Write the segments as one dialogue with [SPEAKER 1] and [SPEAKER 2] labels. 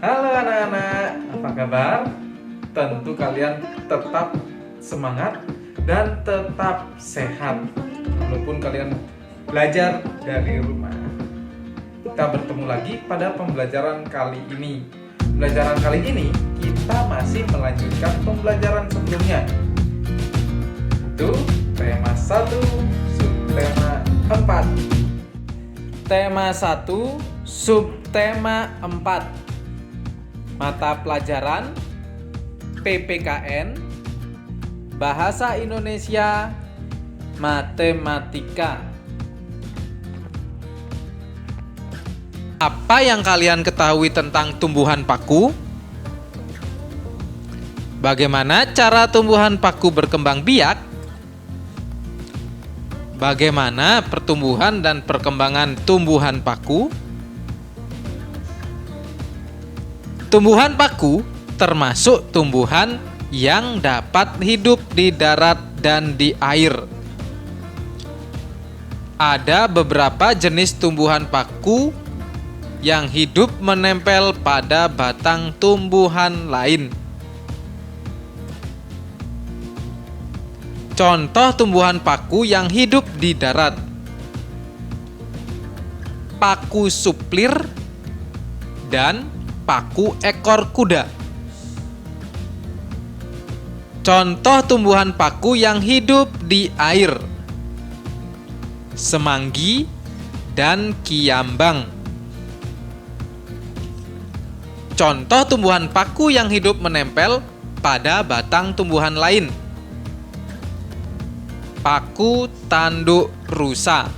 [SPEAKER 1] Halo anak-anak, apa kabar? Tentu kalian tetap semangat dan tetap sehat walaupun kalian belajar dari rumah. Kita bertemu lagi pada pembelajaran kali ini. Pembelajaran kali ini kita masih melanjutkan pembelajaran sebelumnya. Itu tema 1, subtema 4. Tema 1, subtema 4. Mata pelajaran PPKN, Bahasa Indonesia, Matematika. Apa yang kalian ketahui tentang tumbuhan paku? Bagaimana cara tumbuhan paku berkembang biak? Bagaimana pertumbuhan dan perkembangan tumbuhan paku? Tumbuhan paku termasuk tumbuhan yang dapat hidup di darat dan di air. Ada beberapa jenis tumbuhan paku yang hidup menempel pada batang tumbuhan lain. Contoh tumbuhan paku yang hidup di darat: paku suplir dan paku ekor kuda. Contoh tumbuhan paku yang hidup di air: semanggi dan kiambang. Contoh tumbuhan paku yang hidup menempel pada batang tumbuhan lain: paku tanduk rusa.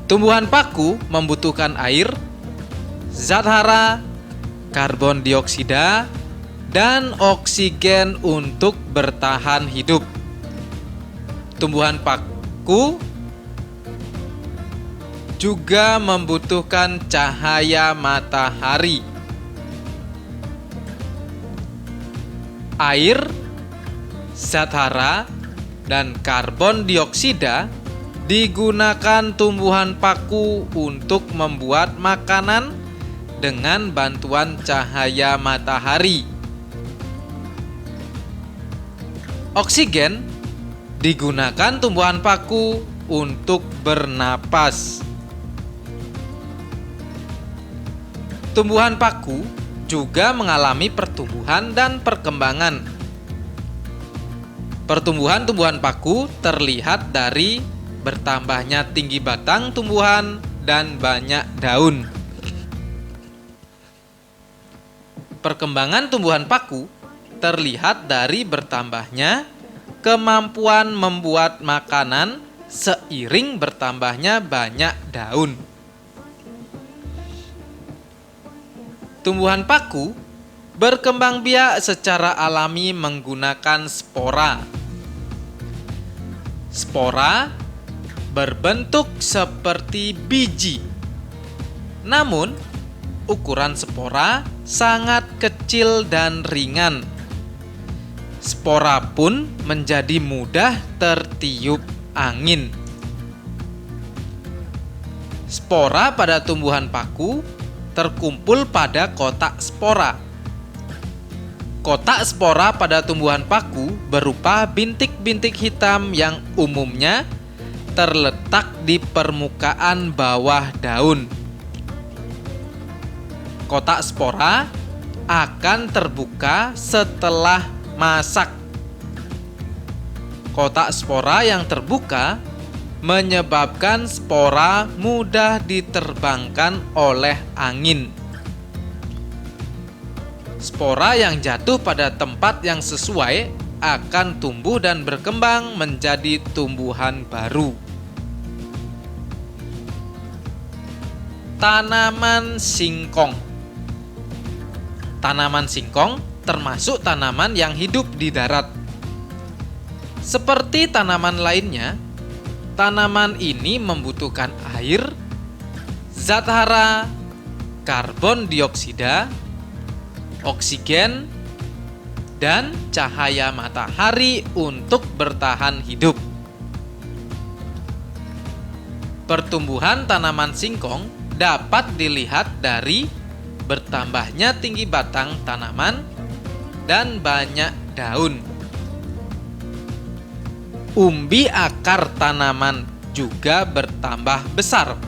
[SPEAKER 1] Tumbuhan paku membutuhkan air, zat hara, karbon dioksida, dan oksigen untuk bertahan hidup. Tumbuhan paku juga membutuhkan cahaya matahari. Air, zat hara, dan karbon dioksida digunakan tumbuhan paku untuk membuat makanan dengan bantuan cahaya matahari. Oksigen digunakan tumbuhan paku untuk bernapas. Tumbuhan paku juga mengalami pertumbuhan dan perkembangan. Pertumbuhan tumbuhan paku terlihat dari bertambahnya tinggi batang tumbuhan dan banyak daun. Perkembangan tumbuhan paku terlihat dari bertambahnya kemampuan membuat makanan seiring bertambahnya banyak daun. Tumbuhan paku berkembang biak secara alami menggunakan spora. Spora berbentuk seperti biji. Namun, ukuran spora sangat kecil dan ringan. Spora pun menjadi mudah tertiup angin. Spora pada tumbuhan paku terkumpul pada kotak spora. Kotak spora pada tumbuhan paku berupa bintik-bintik hitam yang umumnya terletak di permukaan bawah daun. Kotak spora akan terbuka setelah masak. Kotak spora yang terbuka menyebabkan spora mudah diterbangkan oleh angin. Spora yang jatuh pada tempat yang sesuai akan tumbuh dan berkembang menjadi tumbuhan baru. Tanaman singkong. Tanaman singkong termasuk tanaman yang hidup di darat. Seperti tanaman lainnya, tanaman ini membutuhkan air, zat hara, karbon dioksida, oksigen, dan cahaya matahari untuk bertahan hidup. Pertumbuhan tanaman singkong dapat dilihat dari bertambahnya tinggi batang tanaman dan banyak daun. Umbi akar tanaman juga bertambah besar.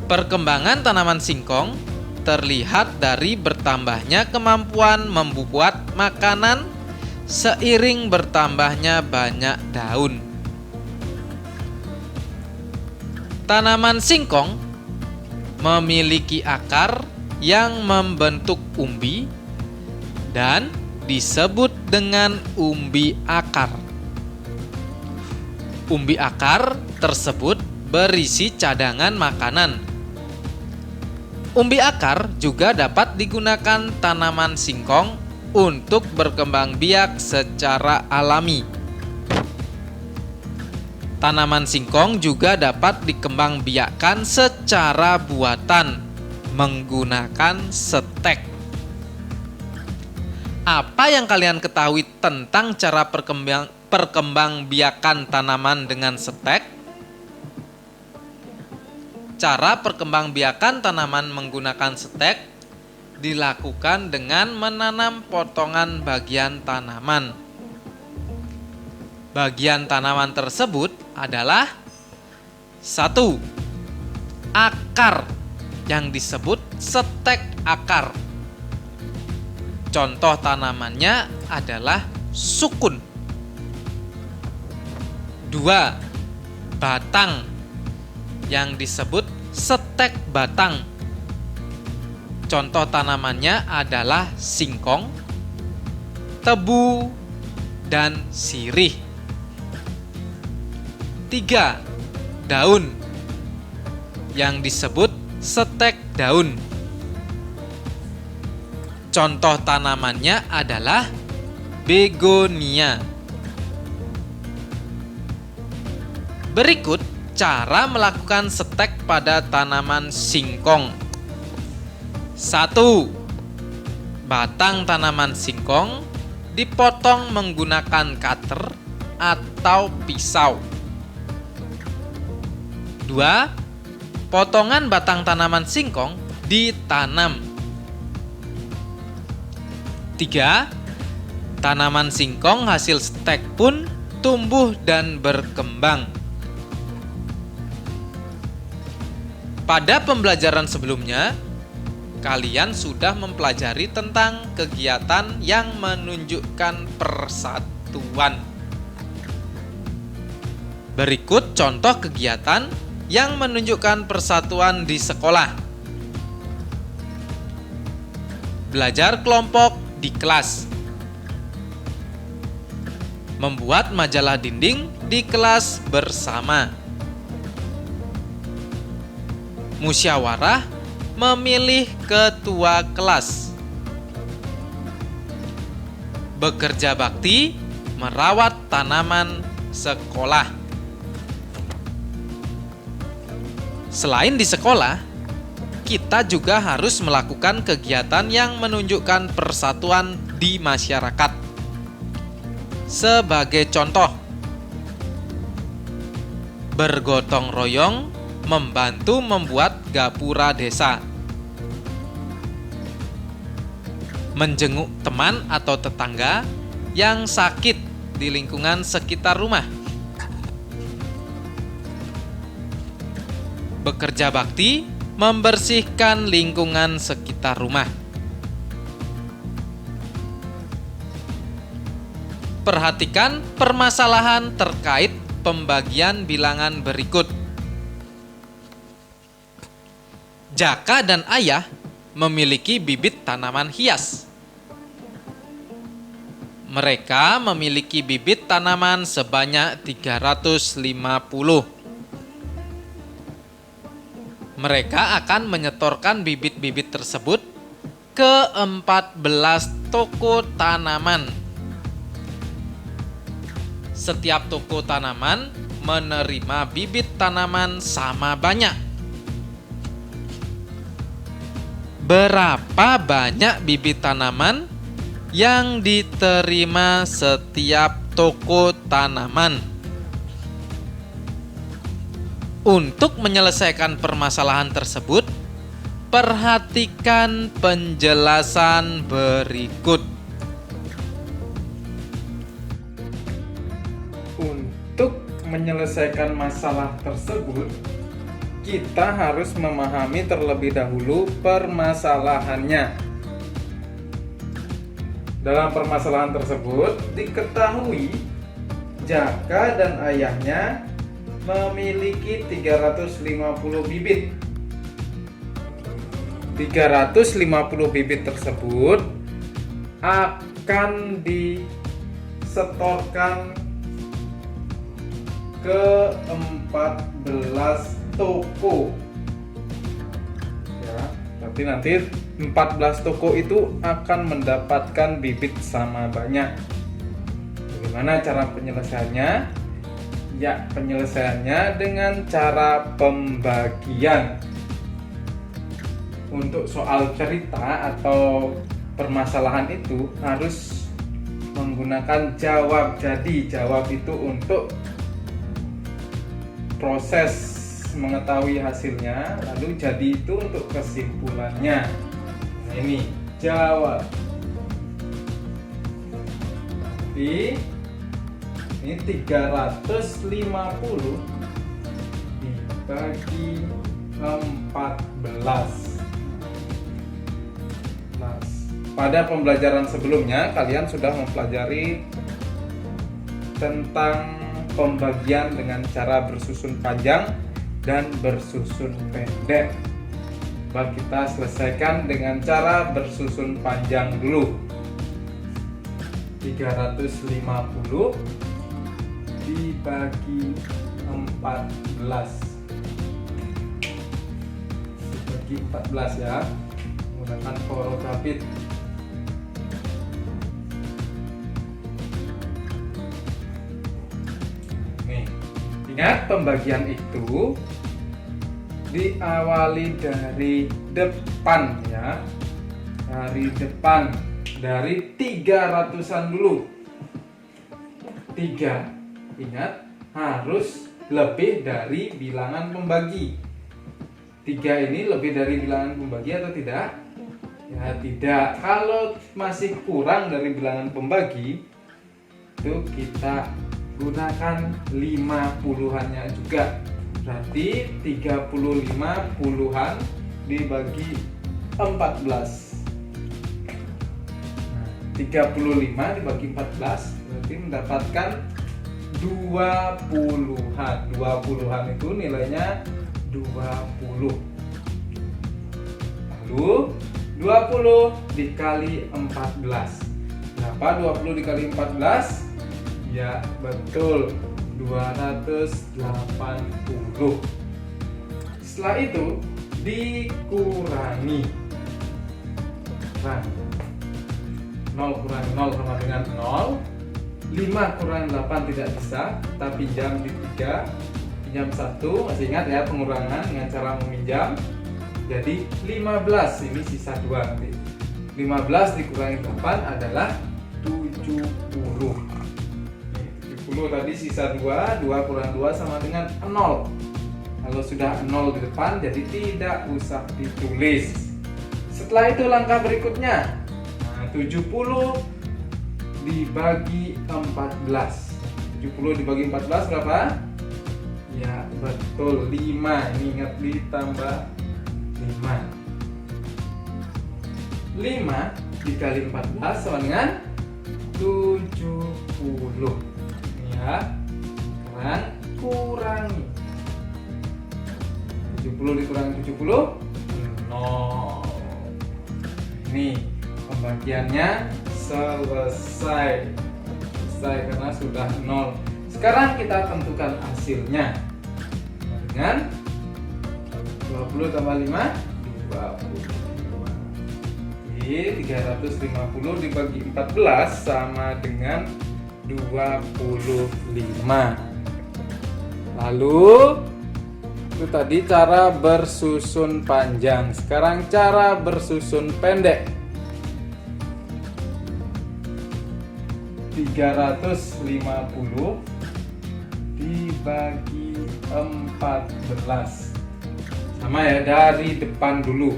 [SPEAKER 1] Perkembangan tanaman singkong terlihat dari bertambahnya kemampuan membuat makanan seiring bertambahnya banyak daun. Tanaman singkong memiliki akar yang membentuk umbi dan disebut dengan umbi akar. Umbi akar tersebut berisi cadangan makanan. Umbi akar juga dapat digunakan tanaman singkong untuk berkembang biak secara alami. Tanaman singkong juga dapat dikembangbiakkan secara buatan menggunakan setek. Apa yang kalian ketahui tentang cara perkembangbiakan tanaman dengan setek? Cara perkembangbiakan tanaman menggunakan setek dilakukan dengan menanam potongan bagian tanaman. Bagian tanaman tersebut adalah 1. Akar yang disebut setek akar. Contoh tanamannya adalah sukun. 2. Batang yang disebut setek batang. Contoh tanamannya adalah singkong, tebu, dan sirih. 3. Daun yang disebut setek daun. Contoh tanamannya adalah begonia. Berikut cara melakukan setek pada tanaman singkong. 1. Batang tanaman singkong dipotong menggunakan cutter atau pisau. 2. Potongan batang tanaman singkong ditanam. 3. Tanaman singkong hasil setek pun tumbuh dan berkembang. Pada pembelajaran sebelumnya, kalian sudah mempelajari tentang kegiatan yang menunjukkan persatuan. Berikut contoh kegiatan yang menunjukkan persatuan di sekolah. Belajar kelompok di kelas. Membuat majalah dinding di kelas bersama. Musyawarah memilih ketua kelas. Bekerja bakti merawat tanaman sekolah. Selain di sekolah, kita juga harus melakukan kegiatan yang menunjukkan persatuan di masyarakat. Sebagai contoh, bergotong royong membantu membuat gapura desa. Menjenguk teman atau tetangga yang sakit di lingkungan sekitar rumah. Bekerja bakti membersihkan lingkungan sekitar rumah. Perhatikan permasalahan terkait pembagian bilangan berikut. Jaka dan Ayah memiliki bibit tanaman hias. Mereka memiliki bibit tanaman sebanyak 350. Mereka akan menyetorkan bibit-bibit tersebut ke 14 toko tanaman. Setiap toko tanaman menerima bibit tanaman sama banyak. Berapa banyak bibit tanaman yang diterima setiap toko tanaman? Untuk menyelesaikan permasalahan tersebut, perhatikan penjelasan berikut.
[SPEAKER 2] Untuk menyelesaikan masalah tersebut, kita harus memahami terlebih dahulu permasalahannya. Dalam permasalahan tersebut, diketahui Jaka dan ayahnya memiliki 350 bibit. 350 bibit tersebut akan disetorkan ke 14 toko. Ya, berarti nanti 14 toko itu akan mendapatkan bibit sama banyak. Bagaimana cara penyelesaiannya? Ya, penyelesaiannya dengan cara pembagian. Untuk soal cerita atau permasalahan itu harus menggunakan jawab. Jadi jawab itu untuk proses mengetahui hasilnya, lalu jadi itu untuk kesimpulannya. Nah, ini jawab. Jadi ini 350 dibagi 14. Pada pembelajaran sebelumnya kalian sudah mempelajari tentang pembagian dengan cara bersusun panjang dan bersusun pendek. Coba kita selesaikan dengan cara bersusun panjang dulu. 350 dibagi 14. Dibagi 14 ya. Menggunakan porotapit. Nih, ingat pembagian itu diawali dari depan ya. Dari depan, dari 300-an dulu. 3. Ingat, harus lebih dari bilangan pembagi. 3 ini lebih dari bilangan pembagi atau tidak? Ya, tidak. Kalau masih kurang dari bilangan pembagi, itu kita gunakan 50-annya juga. Berarti 35 puluhan dibagi 14. 35 dibagi 14 berarti mendapatkan 20-an. 20-an itu nilainya 20. Lalu 20 dikali 14. Berapa 20 dikali 14? Ya, betul. 280. Setelah itu dikurangi. 0 kurangi 0 sama dengan 0. 5 kurangi 8 tidak bisa, kita pinjam di 3, pinjam 1, masih ingat ya pengurangan dengan cara meminjam. Jadi 15, ini sisa 2 nanti. 15 dikurangi 8 adalah 70. 70 tadi sisa 2, 2 kurang 2 sama dengan 0. Kalau sudah 0 di depan jadi tidak usah ditulis. Setelah itu langkah berikutnya. 70 dibagi 14. 70 dibagi 14 berapa? Ya, betul 5. Ini ingat ditambah 5. 5 dikali 14 sama dengan 70. Ya. Sekarang kurangi. 70 dikurangi 70 0. Ini pembagiannya selesai karena sudah 0. Sekarang kita tentukan hasilnya dengan 20 tambah 5 25. Jadi 350 dibagi 14 sama dengan 25. Lalu itu tadi cara bersusun panjang. Sekarang cara bersusun pendek. 350 dibagi 14. Sama ya, dari depan dulu.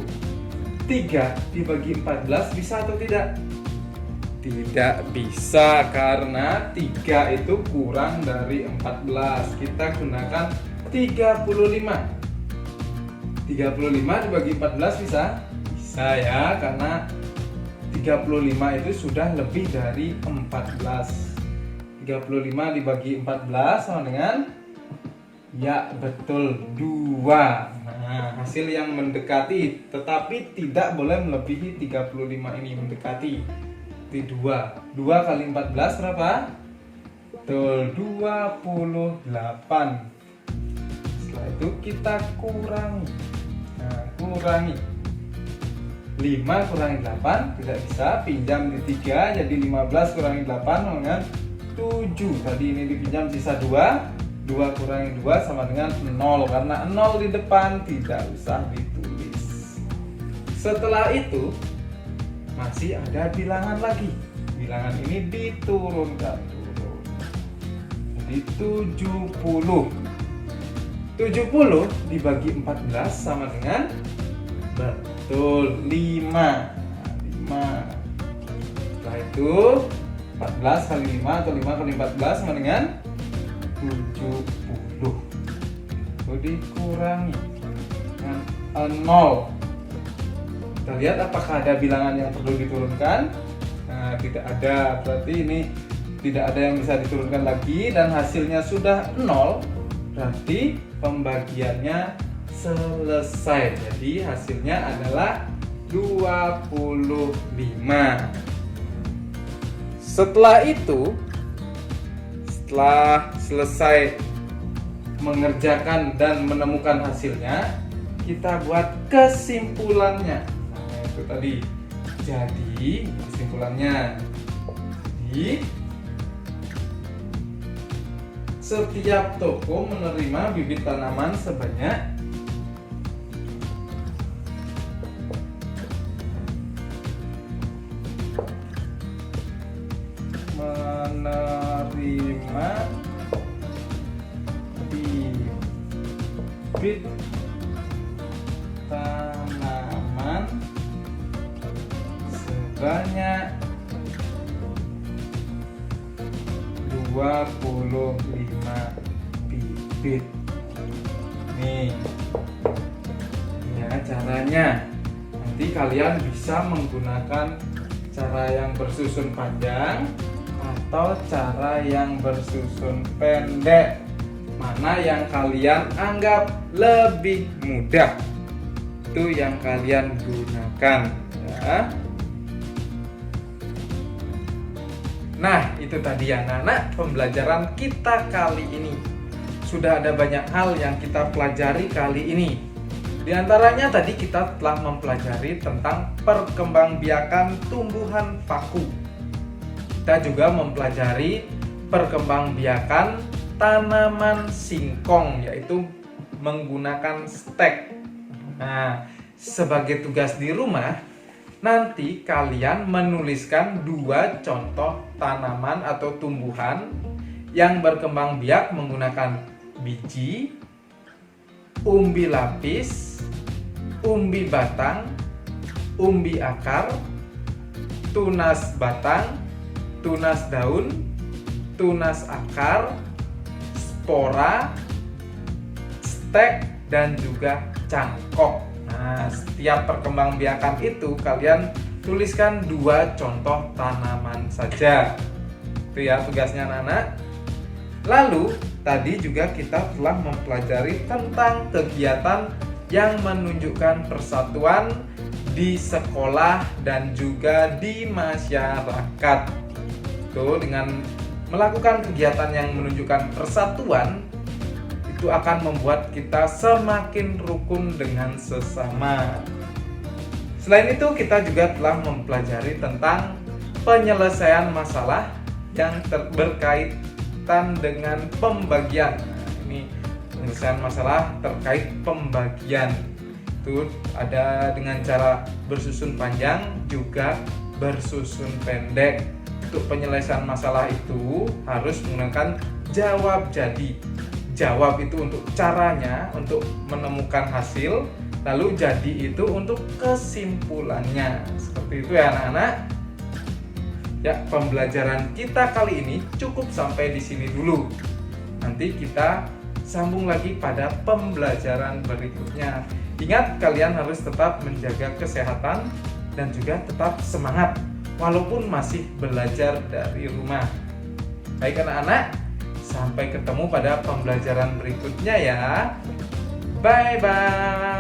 [SPEAKER 2] 3 dibagi 14 bisa atau tidak? Tidak bisa, karena 3 itu kurang dari 14. Kita gunakan 35. 35 dibagi 14 bisa? Bisa ya, karena 35 itu sudah lebih dari 14. 35 dibagi 14 sama dengan, ya betul, 2. Nah, hasil yang mendekati, tetapi tidak boleh melebihi 35 ini, mendekati. Itu 2. 2 kali 14 berapa? Betul, 28. Setelah itu kita kurangi. Nah, kurangi. 5 kurangi 8 tidak bisa, pinjam di 3, jadi 15 kurangi 8 dengan 7. Tadi ini dipinjam sisa 2. 2 kurangi 2 sama dengan 0, karena 0 di depan tidak usah ditulis. Setelah itu masih ada bilangan lagi. Bilangan ini diturunkan, turun. Jadi 70. 70 dibagi 14 sama dengan, betul, 5. 5. Setelah itu 14 kali 5 atau 5 kali 14 sama dengan 70. Itu dikurangi dengan 0. Kita lihat apakah ada bilangan yang perlu diturunkan. Nah, tidak ada, berarti ini tidak ada yang bisa diturunkan lagi, dan hasilnya sudah 0. Berarti pembagiannya selesai. Jadi hasilnya adalah 25. Setelah itu, setelah selesai mengerjakan dan menemukan hasilnya, kita buat kesimpulannya. Nah, itu tadi. Jadi kesimpulannya, jadi setiap toko menerima bibit tanaman sebanyak bibit tanaman sebanyak 25 bibit. Nih ya caranya. Nanti kalian bisa menggunakan cara yang bersusun panjang atau cara yang bersusun pendek. Mana yang kalian anggap lebih mudah, itu yang kalian gunakan ya. Nah, itu tadi anak-anak pembelajaran kita kali ini. Sudah ada banyak hal yang kita pelajari kali ini. Di antaranya tadi kita telah mempelajari tentang perkembangbiakan tumbuhan paku. Kita juga mempelajari perkembangbiakan tanaman singkong, yaitu menggunakan stek. Nah, sebagai tugas di rumah, nanti kalian menuliskan 2 contoh tanaman atau tumbuhan yang berkembang biak menggunakan biji, umbi lapis, umbi batang, umbi akar, tunas batang, tunas daun, tunas akar, spora, stek, dan juga cangkok. Nah, setiap perkembangbiakan itu kalian tuliskan 2 contoh tanaman saja. Itu ya tugasnya anak-anak. Lalu tadi juga kita telah mempelajari tentang kegiatan yang menunjukkan persatuan di sekolah dan juga di masyarakat. Tuh, dengan melakukan kegiatan yang menunjukkan persatuan, itu akan membuat kita semakin rukun dengan sesama. Selain itu, kita juga telah mempelajari tentang penyelesaian masalah yang berkaitan dengan pembagian. Nah, ini penyelesaian masalah terkait pembagian. Itu ada dengan cara bersusun panjang juga bersusun pendek. Untuk penyelesaian masalah itu harus menggunakan jawab jadi. jawab itu untuk caranya, untuk menemukan hasil, lalu jadi itu untuk kesimpulannya. Seperti itu ya anak-anak. Ya, pembelajaran kita kali ini cukup sampai di sini dulu. Nanti kita sambung lagi pada pembelajaran berikutnya. Ingat, kalian harus tetap menjaga kesehatan dan juga tetap semangat walaupun masih belajar dari rumah. Baik anak-anak, sampai ketemu pada pembelajaran berikutnya ya. Bye bye.